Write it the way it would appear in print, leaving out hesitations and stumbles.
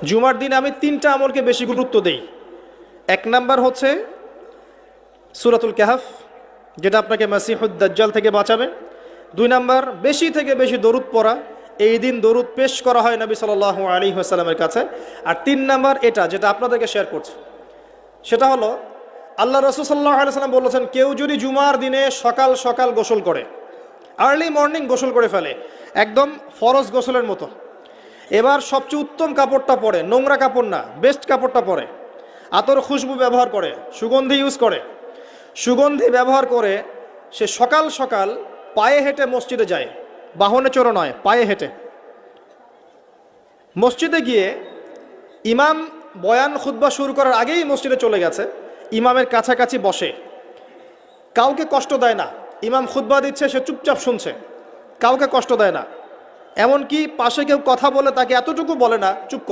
জুমার দিনে আমি 3টা আমলকে বেশি গুরুত্ব দেই। 1 নাম্বার হচ্ছে সূরাতুল কাহফ, যেটা আপনাকে মাসিহুদ দাজ্জাল থেকে বাঁচাবে। 2 নাম্বার বেশি থেকে বেশি দরুদ পড়া, এই দিন দরুদ পেশ করা হয় নবী সাল্লাল্লাহু আলাইহি ওয়াসাল্লামের কাছে। আর 3 নাম্বার এটা যেটা আপনাদেরকে শেয়ার করছি, সেটা হলো আল্লাহ রাসূল সাল্লাল্লাহু আলাইহি ওয়াসাল্লাম বলেছেন, কেউ যদি জুমার দিনে সকাল সকাল গোসল করে, আর্লি মর্নিং গোসল করে ফেলে, একদম ফরজ গোসলের মতো, এবার সবচেয়ে উত্তম কাপড়টা পরে, নোংরা কাপড় না, বেস্ট কাপড়টা পরে, আতর খুশবু ব্যবহার করে, সুগন্ধি ইউজ করে, সুগন্ধি ব্যবহার করে সে সকাল সকাল পায়ে হেঁটে মসজিদে যায়, বাহনে চড়ে নয়, পায়ে হেঁটে মসজিদে গিয়ে ইমাম বয়ান খুতবা শুরু করার আগেই মসজিদে চলে গেছে, ইমামের কাছাকাছি বসে, কাউকে কষ্ট দেয় না, ইমাম খুতবা দিচ্ছে সে চুপচাপ শুনছে, কাউকে কষ্ট দেয় না, এমনকি পাশে কেউ কথা বলে তাকে এতটুকু বলে না চুপ কর।